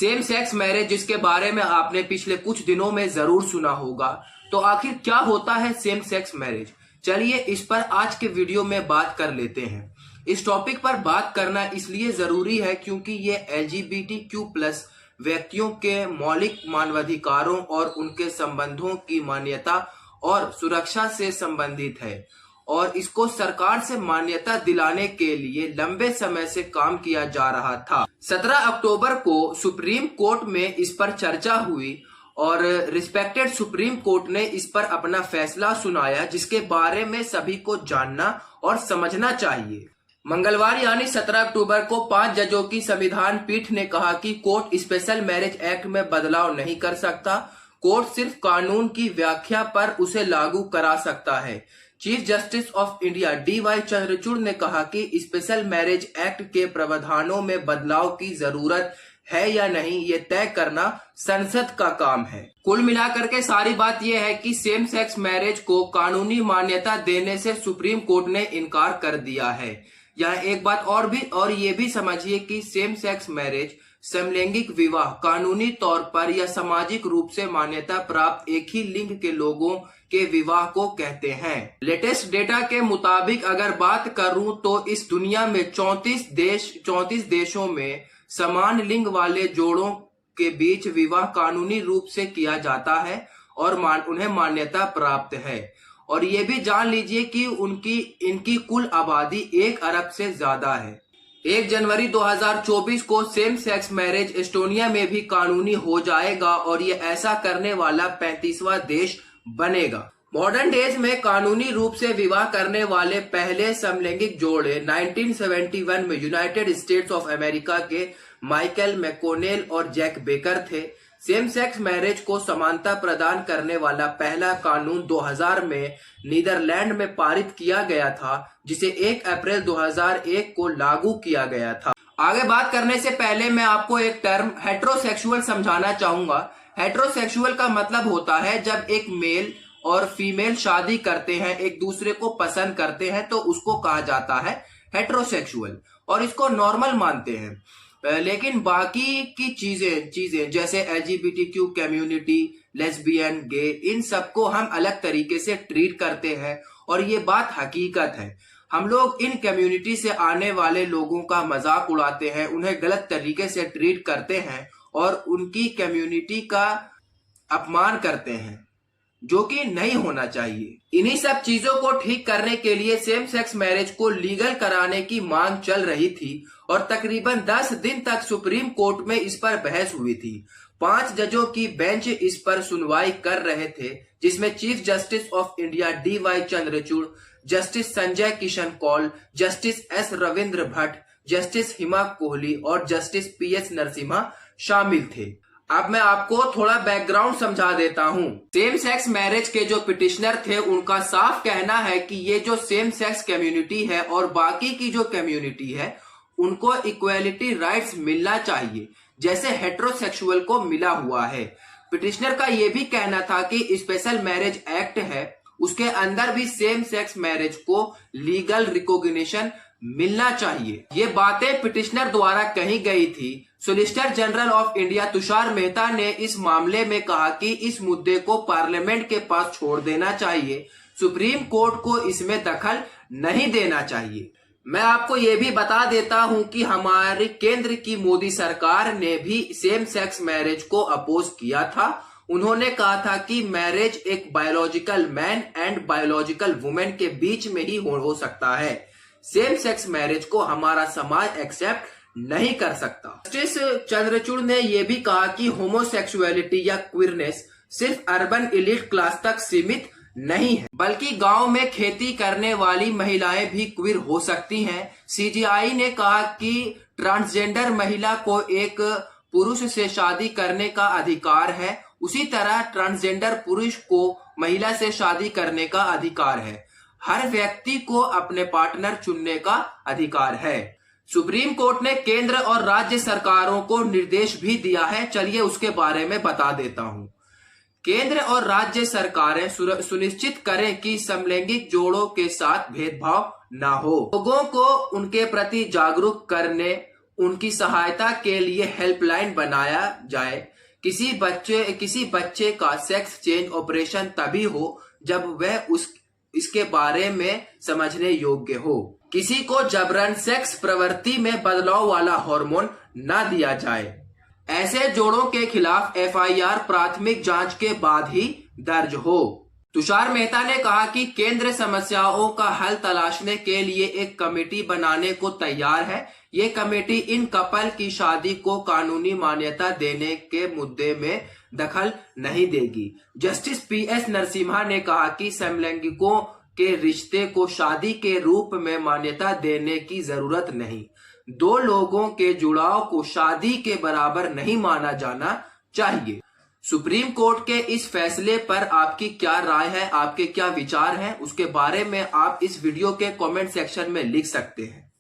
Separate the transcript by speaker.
Speaker 1: Same sex marriage जिसके बारे में आपने पिछले कुछ दिनों में जरूर सुना होगा, तो आखिर क्या होता है सेम सेक्स मैरिज? चलिए इस पर आज के वीडियो में बात कर लेते हैं। इस टॉपिक पर बात करना इसलिए जरूरी है क्योंकि ये LGBTQ+ व्यक्तियों के मौलिक मानवाधिकारों और उनके संबंधों की मान्यता और सुरक्षा से संबंधित है और इसको सरकार से मान्यता दिलाने के लिए लंबे समय से काम किया जा रहा था। 17 अक्टूबर को सुप्रीम कोर्ट में इस पर चर्चा हुई और रिस्पेक्टेड सुप्रीम कोर्ट ने इस पर अपना फैसला सुनाया, जिसके बारे में सभी को जानना और समझना चाहिए। मंगलवार यानी 17 अक्टूबर को 5 जजों की संविधान पीठ ने कहा कि कोर्ट स्पेशल मैरिज एक्ट में बदलाव नहीं कर सकता। कोर्ट सिर्फ कानून की व्याख्या पर उसे लागू करा सकता है। Chief justice of India DY Chandrachud ने कहा कि स्पेशल मैरिज एक्ट के प्रावधानों में बदलाव की जरूरत है या नहीं, ये तय करना संसद का काम है। कुल मिलाकर के सारी बात यह है कि सेम सेक्स मैरिज को कानूनी मान्यता देने से सुप्रीम कोर्ट ने इनकार कर दिया है। यहाँ एक बात और ये भी समझिए कि सेम सेक्स मैरिज समलैंगिक विवाह कानूनी तौर पर या सामाजिक रूप से मान्यता प्राप्त एक ही लिंग के लोगों के विवाह को कहते हैं। लेटेस्ट डेटा के मुताबिक अगर बात करूं तो इस दुनिया में 34 देशों में समान लिंग वाले जोड़ों के बीच विवाह कानूनी रूप से किया जाता है और उन्हें मान्यता प्राप्त है। और ये भी जान लीजिए कि इनकी कुल आबादी 1 अरब से ज्यादा है। 1 जनवरी 2024 को सेम सेक्स मैरिज एस्टोनिया में भी कानूनी हो जाएगा और ये ऐसा करने वाला 35वां देश बनेगा। मॉडर्न डेज में कानूनी रूप से विवाह करने वाले पहले समलैंगिक जोड़े 1971 में यूनाइटेड स्टेट्स ऑफ अमेरिका के माइकल मैकोनेल और जैक बेकर थे। सेम सेक्स मैरिज को समानता प्रदान करने वाला पहला कानून 2000 में नीदरलैंड में पारित किया गया था, जिसे 1 अप्रैल 2001 को लागू किया गया था। आगे बात करने से पहले मैं आपको एक टर्म हेट्रोसेक्सुअल समझाना चाहूंगा। हेट्रोसेक्सुअल का मतलब होता है जब एक मेल और फीमेल शादी करते हैं, एक दूसरे को पसंद करते हैं, तो उसको कहा जाता है हेट्रोसेक्सुअल और इसको नॉर्मल मानते हैं। लेकिन बाकी की चीजें जैसे LGBTQ कम्युनिटी, लेस्बियन, गे, इन सबको हम अलग तरीके से ट्रीट करते हैं और ये बात हकीकत है। हम लोग इन कम्युनिटी से आने वाले लोगों का मजाक उड़ाते हैं, उन्हें गलत तरीके से ट्रीट करते हैं और उनकी कम्युनिटी का अपमान करते हैं, जो कि नहीं होना चाहिए। इन्हीं सब चीजों को ठीक करने के लिए सेम सेक्स मैरिज को लीगल कराने की मांग चल रही थी और तकरीबन 10 दिन तक सुप्रीम कोर्ट में इस पर बहस हुई थी। 5 जजों की बेंच इस पर सुनवाई कर रहे थे, जिसमें chief justice of India DY Chandrachud, justice Sanjay Kishan Kaul, justice S Ravindra Bhat, justice Hima Kohli और जस्टिस PS नरसिम्हा शामिल थे। अब मैं आपको थोड़ा बैकग्राउंड समझा देता हूँ। सेम सेक्स मैरिज के जो पिटिशनर थे उनका साफ कहना है कि ये जो सेम सेक्स कम्युनिटी है और बाकी की जो कम्युनिटी है उनको इक्वालिटी राइट्स मिलना चाहिए, जैसे हेट्रोसेक्सुअल को मिला हुआ है। पिटिशनर का ये भी कहना था कि स्पेशल मैरिज एक्ट है, उसके अंदर भी सेम सेक्स मैरिज को लीगल रिकॉग्निशन मिलना चाहिए। ये बातें पिटिशनर द्वारा कही गई थी। Solicitor general of India Tushar Mehta ने इस मामले में कहा कि इस मुद्दे को पार्लियामेंट के पास छोड़ देना चाहिए, सुप्रीम कोर्ट को इसमें दखल नहीं देना चाहिए। मैं आपको ये भी बता देता हूं कि हमारे केंद्र की मोदी सरकार ने भी सेम सेक्स मैरिज को अपोज किया था। उन्होंने कहा था कि मैरिज एक biological man and biological women के बीच में ही हो सकता है। सेम सेक्स मैरिज को हमारा समाज एक्सेप्ट नहीं कर सकता। जस्टिस चंद्रचूड़ ने यह भी कहा कि होमोसेक्सुअलिटी या क्वीरनेस सिर्फ अर्बन एलीट क्लास तक सीमित नहीं है, बल्कि गांव में खेती करने वाली महिलाएं भी क्वीर हो सकती हैं। CGI ने कहा कि ट्रांसजेंडर महिला को एक पुरुष से शादी करने का अधिकार है, उसी तरह ट्रांसजेंडर पुरुष को महिला से शादी करने का अधिकार है। हर व्यक्ति को अपने पार्टनर चुनने का अधिकार है। सुप्रीम कोर्ट ने केंद्र और राज्य सरकारों को निर्देश भी दिया है, चलिए उसके बारे में बता देता हूं। केंद्र और राज्य सरकारें सुनिश्चित करें कि समलैंगिक जोड़ों के साथ भेदभाव न हो, लोगों को उनके प्रति जागरूक करने, उनकी सहायता के लिए हेल्पलाइन बनाया जाए। किसी बच्चे का सेक्स चेंज ऑपरेशन तभी हो जब वह इसके बारे में समझने योग्य हो। किसी को जबरन सेक्स प्रवृत्ति में बदलाव वाला हार्मोन न दिया जाए। ऐसे जोड़ों के खिलाफ एफआईआर प्राथमिक जांच के बाद ही दर्ज हो। तुषार मेहता ने कहा कि केंद्र समस्याओं का हल तलाशने के लिए एक कमेटी बनाने को तैयार है। ये कमेटी इन कपल की शादी को कानूनी मान्यता देने के मुद्दे में दखल नहीं देगी। जस्टिस पीएस नरसिम्हा ने कहा कि समलैंगिकों के रिश्ते को शादी के रूप में मान्यता देने की जरूरत नहीं। दो लोगों के जुड़ाव को शादी के बराबर नहीं माना जाना चाहिए। सुप्रीम कोर्ट के इस फैसले पर आपकी क्या राय है, आपके क्या विचार हैं, उसके बारे में आप इस वीडियो के कमेंट सेक्शन में लिख सकते हैं।